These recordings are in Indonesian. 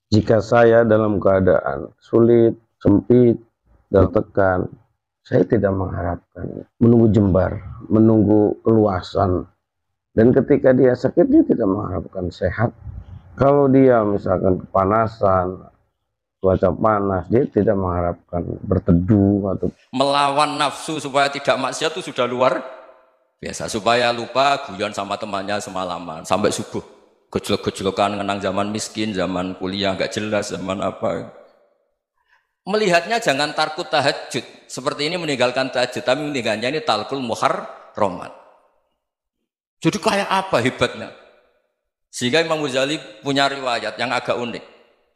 Jika saya dalam keadaan sulit, sempit, tertekan, saya tidak mengharapkan menunggu jembar, menunggu keluasan. Dan ketika dia sakit, dia tidak mengharapkan sehat. Kalau dia misalkan kepanasan, cuaca panas, dia tidak mengharapkan berteduh atau Melawan nafsu supaya tidak maksiat itu sudah luar biasa. Supaya lupa guyon sama temannya semalaman sampai subuh. Gejlok-gejlokan ngenang zaman miskin, zaman kuliah nggak jelas, zaman apa. Melihatnya jangan takut tahajud. Seperti ini meninggalkan tahajud, tapi meninggalnya ini talkul muharramat. Jadi kayak apa hebatnya? Sehingga Imam Ghazali punya riwayat yang agak unik.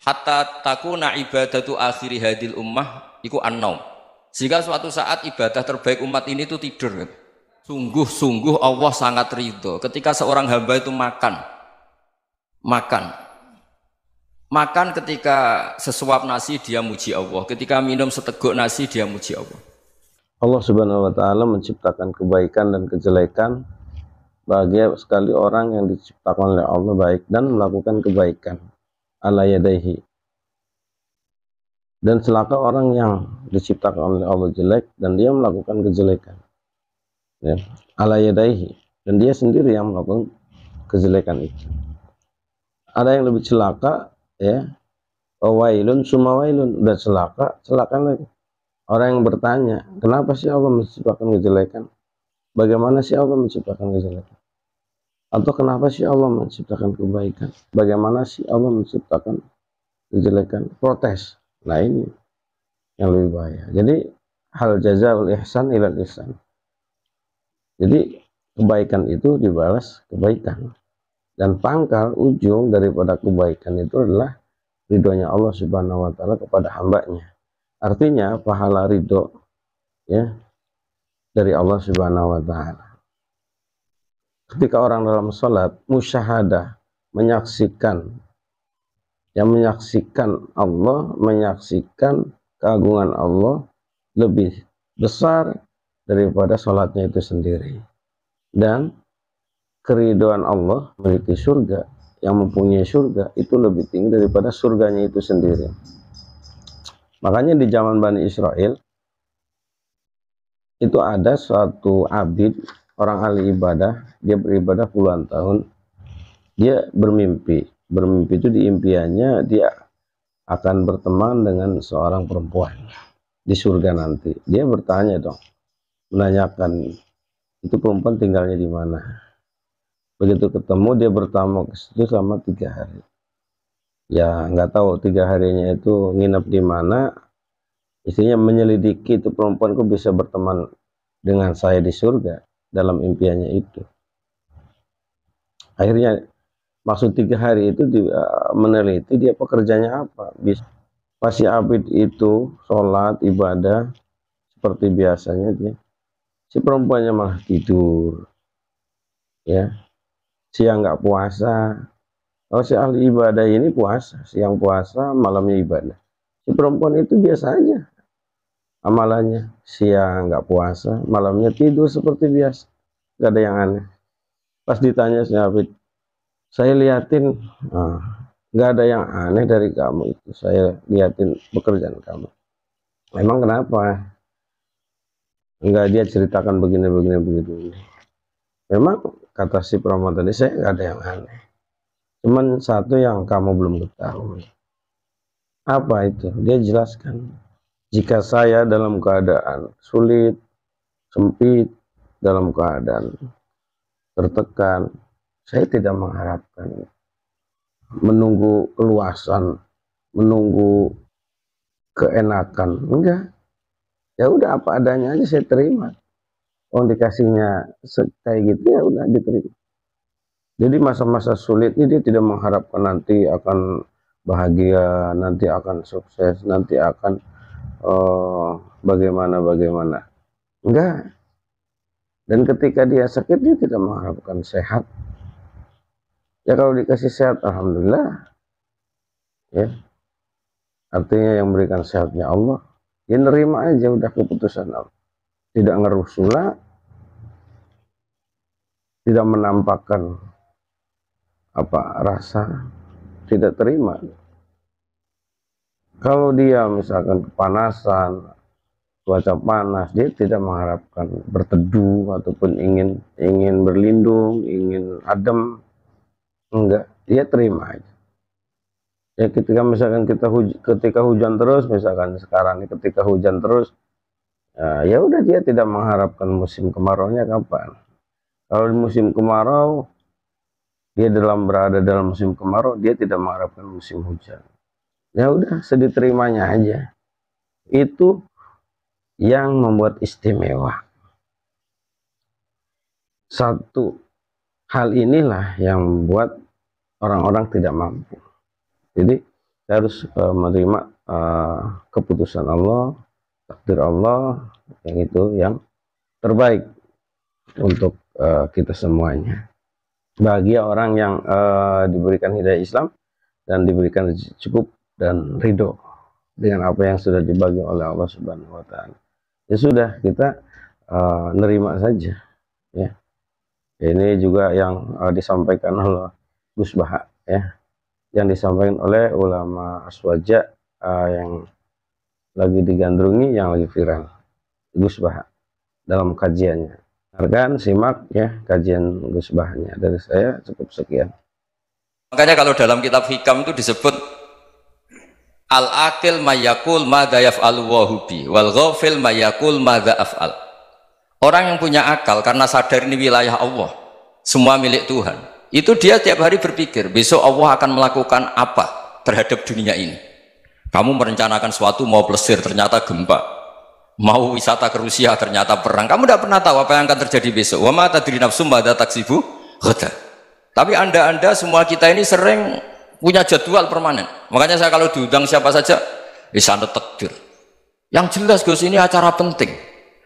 Hatta takuna ibadatu akhiri hadil ummah iku an-naum. Sehingga suatu saat ibadah terbaik umat ini itu tidur. Sungguh-sungguh Allah sangat ridho ketika seorang hamba itu makan. Makan ketika sesuap nasi dia muji Allah, ketika minum seteguk nasi dia muji Allah. Allah Subhanahu wa taala menciptakan kebaikan dan kejelekan. Bahagia sekali orang yang diciptakan oleh Allah baik dan melakukan kebaikan ala yadaihi. Dan celaka orang yang diciptakan oleh Allah jelek dan dia melakukan kejelekan. Ya, ala yadaihi, dan dia sendiri yang melakukan kejelekan itu. Ada yang lebih celaka, ya, wailun summa wailun, udah celaka lagi. Orang yang bertanya, kenapa sih Allah menciptakan kejelekan? Bagaimana sih Allah menciptakan kejelekan? Atau kenapa sih Allah menciptakan kebaikan? Bagaimana sih Allah menciptakan kejelekan? Protes. Nah ini yang lebih bahaya. Jadi hal jazaul ihsan ilal ihsan. Jadi kebaikan itu dibalas kebaikan. Dan pangkal ujung daripada kebaikan itu adalah ridhonya Allah Subhanahu wa taala kepada hambanya. Artinya pahala ridho, ya, dari Allah Subhanahu wa taala. Ketika orang dalam sholat musyahadah, menyaksikan, yang menyaksikan Allah, menyaksikan keagungan Allah lebih besar daripada sholatnya itu sendiri. Dan keridhaan Allah memiliki surga, yang mempunyai surga itu lebih tinggi daripada surganya itu sendiri. Makanya di zaman Bani Israel itu ada suatu abid, orang ahli ibadah, dia beribadah puluhan tahun, dia bermimpi itu di impiannya dia akan berteman dengan seorang perempuan di surga nanti. Dia bertanya dong, menanyakan itu perempuan tinggalnya di mana. Begitu ketemu dia bertamu ke situ selama 3 hari. Ya nggak tahu 3 harinya itu nginep di mana. Istrinya menyelidiki itu perempuan kok bisa berteman dengan saya di surga dalam impiannya itu. Akhirnya maksud 3 hari itu meneliti dia pekerjaannya apa. Pas si Abid itu sholat ibadah seperti biasanya, dia si perempuannya malah tidur, ya, siang nggak puasa. Kalau si ahli ibadah ini puasa, siang puasa, malamnya ibadah. Si perempuan itu biasa aja amalannya, siang nggak puasa, malamnya tidur seperti biasa, nggak ada yang aneh. Pas ditanya si Abid, saya liatin, nggak ada yang aneh dari kamu itu, saya liatin pekerjaan kamu. Memang kenapa? Enggak, dia ceritakan begini. Memang kata si perempuan tadi, saya nggak ada yang aneh. Cuman satu yang kamu belum ketahui. Apa itu? Dia jelaskan. Jika saya dalam keadaan sulit, sempit, dalam keadaan tertekan, saya tidak mengharapkan menunggu keluasan, menunggu keenakan. Enggak. Ya udah apa adanya aja saya terima. Oh dikasihnya kayak gitu ya udah diterima. Jadi masa-masa sulit ini dia tidak mengharapkan nanti akan bahagia, nanti akan sukses, nanti akan bagaimana. Enggak. Dan ketika dia sakit dia tidak mengharapkan sehat. Ya kalau dikasih sehat alhamdulillah, ya. Artinya yang memberikan sehatnya Allah. Ya nerima aja udah keputusan Allah. Tidak ngerusula, tidak menampakkan apa rasa, tidak terima. Kalau dia misalkan kepanasan, cuaca panas, dia tidak mengharapkan berteduh ataupun ingin berlindung, ingin adem, enggak, dia terima aja. Ya ketika misalkan ketika hujan terus, misalkan sekarang ini ketika hujan terus, ya udah dia tidak mengharapkan musim kemaraunya kapan. Kalau di musim kemarau, dia berada dalam musim kemarau, dia tidak mengharapkan musim hujan. Ya udah, sediterimanya aja. Itu yang membuat istimewa. Satu hal inilah yang membuat orang-orang tidak mampu. Jadi kita harus menerima keputusan Allah, takdir Allah, yang itu yang terbaik untuk kita semuanya. Bahagia orang yang diberikan hidayah Islam dan diberikan cukup dan ridho dengan apa yang sudah dibagi oleh Allah Subhanahu wa Ta'ala. Ya sudah, kita nerima saja. Ya, ini juga yang disampaikan oleh Gus Baha, ya, yang disampaikan oleh ulama Aswaja yang lagi digandrungi, yang lagi viral, Gus Baha dalam kajiannya. Dengarkan, simak ya kajian Gus Bahanya. Dari saya cukup sekian. Makanya kalau dalam kitab hikam itu disebut al-akil mayakul madha yaf'alu wahubi wal ghafil mayakul madha af'al. Orang yang punya akal karena sadar ini wilayah Allah, semua milik Tuhan, itu dia tiap hari berpikir besok Allah akan melakukan apa terhadap dunia ini. Kamu merencanakan suatu, mau plesir ternyata gempa, mau wisata ke Rusia ternyata perang. Kamu tidak pernah tahu apa yang akan terjadi besok. Wa ma tadri nafsum madza taksibu ghadan. Tapi anda semua kita ini sering punya jadwal permanen. Makanya saya kalau diundang siapa saja, sana takdir. Yang jelas Gus, ini acara penting.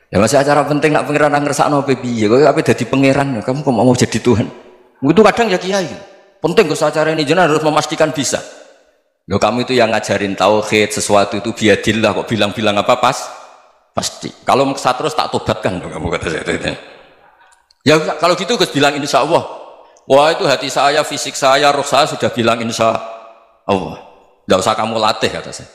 Ya masih acara penting, nak pangeran ngersakno piye? Kok ape dadi pangeran? Kamu kok mau jadi Tuhan? Itu kadang ya kiai. Penting Gus acara ini, jenengan harus memastikan bisa. Loh, kamu itu yang ngajarin tauhid, sesuatu itu biadillah, kok bilang-bilang apa pasti. Kalau maksa terus tak tobatkan loh, kamu kata saya itu. Ya kalau gitu Gus bilang insya Allah. Wah itu hati saya, fisik saya, roh saya sudah bilang insya Allah. Tidak usah kamu latih kata saya.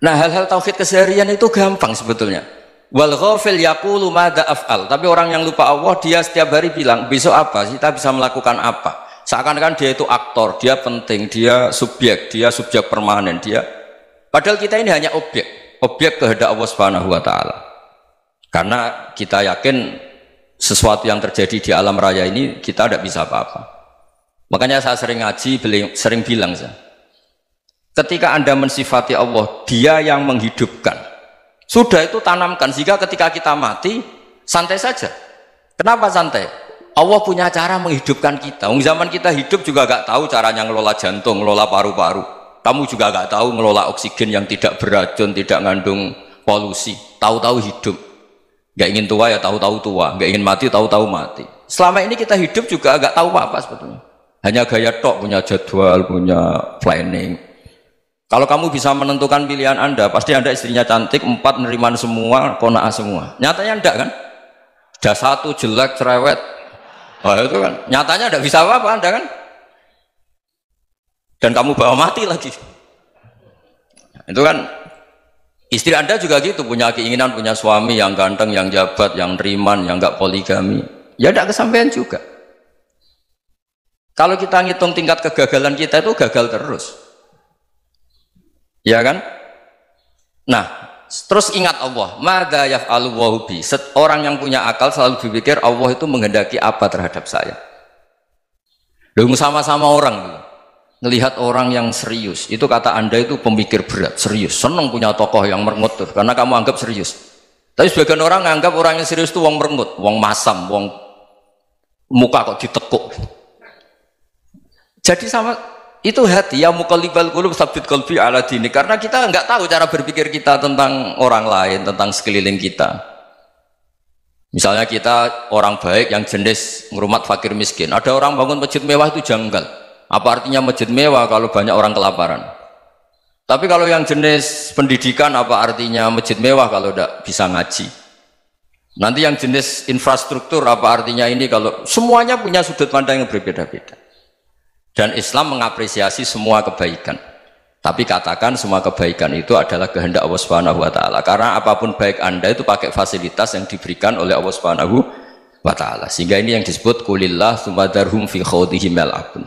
Nah hal-hal tauhid keseharian itu gampang sebetulnya. Wal ghafil yaqulu madza af'al. Tapi orang yang lupa Allah, dia setiap hari bilang besok apa? Kita bisa melakukan apa? Seakan-akan dia itu aktor, dia penting, dia subjek permanen, dia. Padahal kita ini hanya objek kehendak Allah Subhanahu wa Ta'ala. Karena kita yakin sesuatu yang terjadi di alam raya ini kita tidak bisa apa-apa. Makanya saya sering ngaji, sering bilang saya, ketika Anda mensifati Allah, dia yang menghidupkan, sudah itu tanamkan, sehingga ketika kita mati santai saja. Kenapa santai? Allah punya cara menghidupkan kita. Zaman kita hidup juga gak tahu caranya ngelola jantung, ngelola paru-paru. Kamu juga gak tahu ngelola oksigen yang tidak beracun, tidak ngandung polusi. Tahu-tahu hidup. Gak ingin tua ya tahu-tahu tua, gak ingin mati tahu-tahu mati. Selama ini kita hidup juga gak tahu apa-apa sebetulnya. Hanya gaya tok, punya jadwal, punya planning. Kalau kamu bisa menentukan pilihan Anda, pasti Anda istrinya cantik, 4 neriman semua, kona'ah semua. Nyatanya enggak kan? Ada 1 jelek, cerewet. Wah itu kan, nyatanya tidak bisa apa-apa Anda kan? Dan kamu bawa mati lagi. Itu kan, istri Anda juga gitu, punya keinginan, punya suami yang ganteng, yang jabat, yang neriman, yang enggak poligami. Ya tidak kesampaian juga. Kalau kita ngitung tingkat kegagalan kita itu gagal terus. Ya kan? Nah, terus ingat Allah, madza yaf'alu wa bi. Orang yang punya akal selalu berpikir Allah itu menghendaki apa terhadap saya. Loh, sama-sama orang melihat orang yang serius, itu kata Anda itu pemikir berat, serius, senang punya tokoh yang merengut karena kamu anggap serius. Tapi sebagian orang menganggap orang yang serius itu wong merengut, wong masam, wong muka kok ditekuk. Jadi sama itu hati ya muqallibal qulub tsabbit qalbi ala dini, karena kita nggak tahu cara berpikir kita tentang orang lain, tentang sekeliling kita. Misalnya kita orang baik yang jenis ngurmat fakir miskin, ada orang bangun masjid mewah itu janggal. Apa artinya masjid mewah kalau banyak orang kelaparan? Tapi kalau yang jenis pendidikan, apa artinya masjid mewah kalau tidak bisa ngaji? Nanti yang jenis infrastruktur, apa artinya ini kalau semuanya punya sudut pandang yang berbeda-beda. Dan Islam mengapresiasi semua kebaikan. Tapi katakan semua kebaikan itu adalah kehendak Allah Subhanahu wa taala. Karena apapun baik Anda itu pakai fasilitas yang diberikan oleh Allah Subhanahu wa taala. Sehingga ini yang disebut kulillah sumadarhum fi khawdihim yal'abun.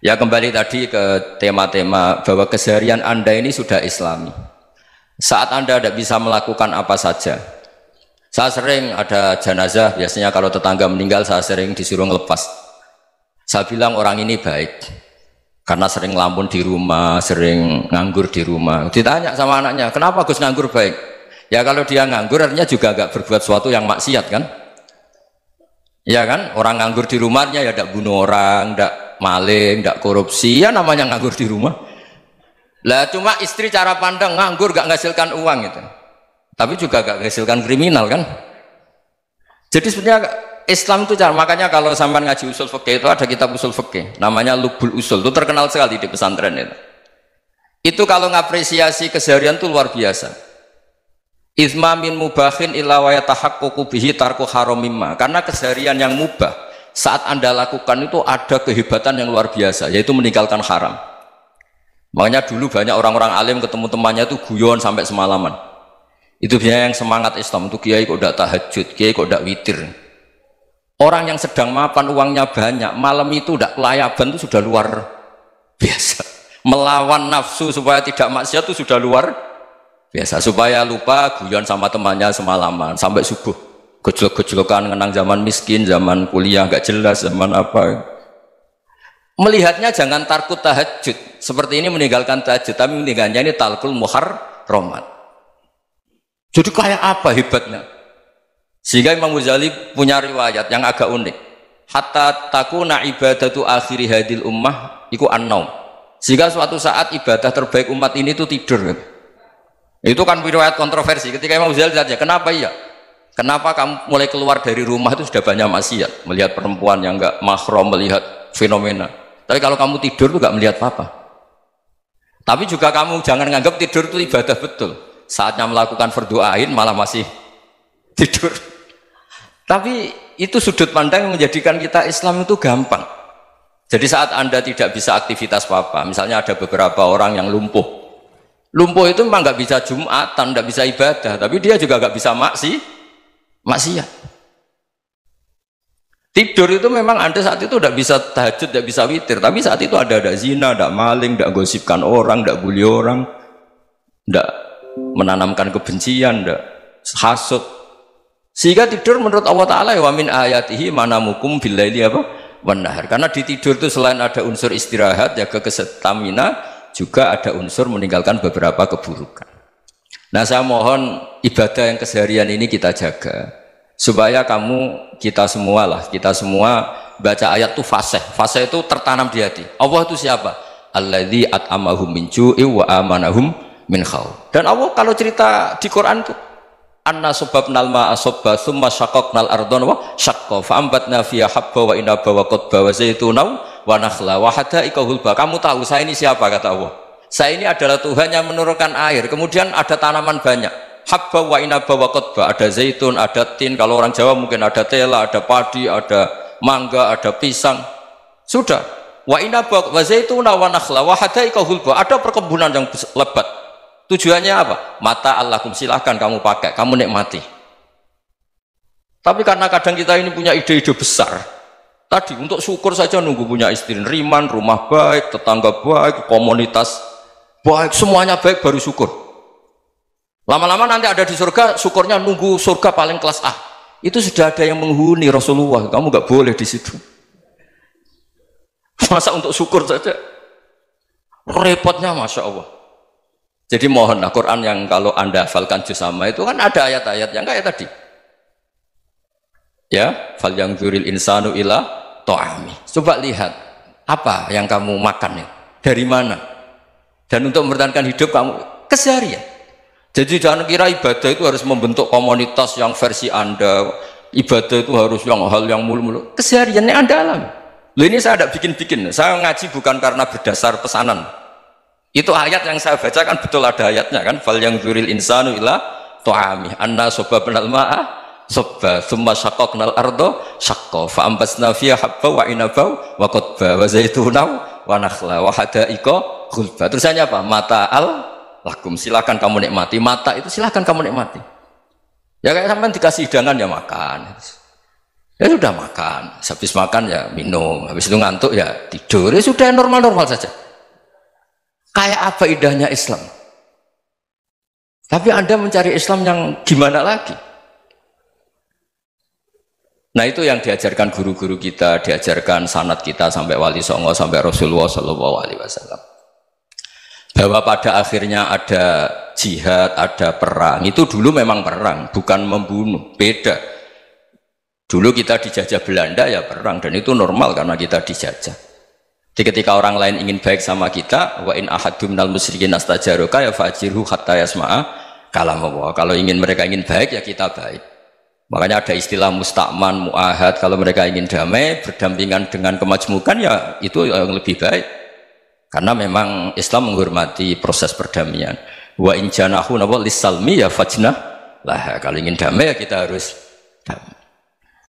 Ya, kembali tadi ke tema-tema bahwa keseharian Anda ini sudah Islami. Saat Anda tidak bisa melakukan apa saja. Saya sering ada jenazah, biasanya kalau tetangga meninggal saya sering disuruh ngelepas. Saya bilang orang ini baik. Karena sering ngelamun di rumah, sering nganggur di rumah. Ditanya sama anaknya, kenapa Gus nganggur baik? Ya kalau dia nganggur artinya juga agak berbuat sesuatu yang maksiat kan? Ya kan? Orang nganggur di rumahnya ya tidak bunuh orang, tidak maling, tidak korupsi, ya namanya nganggur di rumah. Lah cuma istri cara pandang nganggur gak menghasilkan uang itu. Tapi juga gak menghasilkan kriminal kan? Jadi sebenarnya Islam itu cara, makanya kalau sampai ngaji usul fikih itu ada kitab usul fikih namanya Lubul Usul, itu terkenal sekali di pesantren itu kalau ngapresiasi keseharian itu luar biasa. Izma min mubahin illa wa yatahaqqaqu bihi tarku haramimma, karena keseharian yang mubah saat Anda lakukan itu ada kehebatan yang luar biasa, yaitu meninggalkan haram. Makanya dulu banyak orang-orang alim ketemu temannya itu guyon sampai semalaman. Itu biasanya yang semangat Islam itu, kiai kok tidak tahajud, kiai kok tidak witir. Orang yang sedang mapan uangnya banyak, malam itu tidak kelayaban itu sudah luar biasa. Melawan nafsu supaya tidak maksiat itu sudah luar biasa. Supaya lupa guyon sama temannya semalaman sampai subuh. Gejlok-gejlokan ngenang zaman miskin, zaman kuliah nggak jelas, zaman apa. Melihatnya jangan takut tahajud. Seperti ini meninggalkan tahajud, tapi meninggalnya ini talkul muharramat. Jadi kayak apa hebatnya? Sehingga Imam Ghazali punya riwayat yang agak unik. Hatta takuna ibadatu akhiri hadil ummah iku an-naum. Sehingga suatu saat ibadah terbaik umat ini itu tidur. Itu kan riwayat kontroversi. Ketika Imam Ghazali saja, kenapa iya? Kenapa kamu mulai keluar dari rumah itu sudah banyak maksiat, melihat perempuan yang enggak mahram, melihat fenomena. Tapi kalau kamu tidur itu enggak melihat apa-apa. Tapi juga kamu jangan nganggap tidur itu ibadah betul. Saatnya melakukan fardhu ain malah masih tidur. Tapi itu sudut pandang yang menjadikan kita Islam itu gampang. Jadi saat Anda tidak bisa aktivitas apa-apa, misalnya ada beberapa orang yang lumpuh. Lumpuh itu memang nggak bisa Jumatan, nggak bisa ibadah, tapi dia juga nggak bisa maksiat. Tidur itu memang Anda saat itu tidak bisa tahajud, tidak bisa witir, tapi saat itu ada zina, ada maling, tidak gosipkan orang, tidak bully orang, tidak menanamkan kebencian, tidak hasud. Sehingga tidur menurut Allah Ta'ala wa min ayatihi manamukum billaili apa? Wan nahar. Karena di tidur itu selain ada unsur istirahat, jaga kestamina, juga ada unsur meninggalkan beberapa keburukan. Nah, saya mohon ibadah yang keseharian ini kita jaga. Supaya kita semua baca ayat itu fasih. Fasih itu tertanam di hati. Allah itu siapa? Alladzi at'amahum min ju'i wa amanahum min khauf. Dan Allah kalau cerita di Quran itu anna sababnal ma'a sabba thumma syaqaqnal ardha wa syaqqa fa ambatna fiha habba wa inaba wa qadba wa zaituna wa nakhla wa hada'iqa hulba. Kamu tahu saya ini siapa, kata Allah. Saya ini adalah Tuhan yang menurunkan air, kemudian ada tanaman banyak, habba wa inaba wa qadba, ada zaitun, ada tin, kalau orang Jawa mungkin ada tela, ada padi, ada mangga, ada pisang. Sudah. Wa inaba wa zaituna wa nakhla wa hada'iqa hulba, ada perkebunan yang lebat. Tujuannya apa? Mata Allahkum, silahkan kamu pakai, kamu nikmati. Tapi karena kadang kita ini punya ide-ide besar, tadi untuk syukur saja nunggu punya istri riman, rumah baik, tetangga baik, komunitas baik, semuanya baik baru syukur. Lama-lama nanti ada di surga, syukurnya nunggu surga paling kelas A. Itu sudah ada yang menghuni Rasulullah, kamu nggak boleh di situ. Masa untuk syukur saja? Repotnya Masya Allah. Jadi mohonlah Quran yang kalau Anda hafalkan juz sama itu kan ada ayat-ayat yang kayak tadi. Ya, fal yang dzuril insanu ila ta'ami. Coba lihat apa yang kamu makan ya, dari mana? Dan untuk mempertahankan hidup kamu keseharian. Jadi jangan kira ibadah itu harus membentuk komunitas yang versi Anda. Ibadah itu harus hal yang mulu-mulu. Kesehariannya Anda alami. Loh, ini saya tidak bikin-bikin. Saya ngaji bukan karena berdasar pesanan. Itu ayat yang saya bacakan betul ada ayatnya kan. Fal yang dzuril insanu ila ta'ami. Anna sababnal ma'a sabba thumma syaqaqnal arda syaqqa fa ambasna fiha habba wa inaba wa qadba wa zaituna wa nakhla wa hada'iqa Khulba. Terusannya apa? Mata al lakum, silakan kamu nikmati. Mata itu silakan kamu nikmati. Ya kayak sampean dikasih hidangan ya makan. Ya sudah makan, habis makan ya minum, habis itu ngantuk ya tidur, ya sudah normal-normal saja. Kayak apa indahnya Islam? Tapi Anda mencari Islam yang gimana lagi? Nah itu yang diajarkan guru-guru kita, diajarkan sanad kita sampai Wali Songo, sampai Rasulullah SAW. Bahwa pada akhirnya ada jihad, ada perang. Itu dulu memang perang, bukan membunuh, beda. Dulu kita dijajah Belanda ya perang, dan itu normal karena kita dijajah. Jadi ketika orang lain ingin baik sama kita, wa in ahadum minal musyrikin astajaroka ya fajirhu hatta yasma'a kalam Allah. Kalau mereka ingin baik ya kita baik. Makanya ada istilah musta'man, mu'ahad. Kalau mereka ingin damai, berdampingan dengan kemajmukan ya itu yang lebih baik. Karena memang Islam menghormati proses perdamaian. Wa in janahu lis-salmi ya fajnah lah. Kalau ingin damai ya kita harus damai.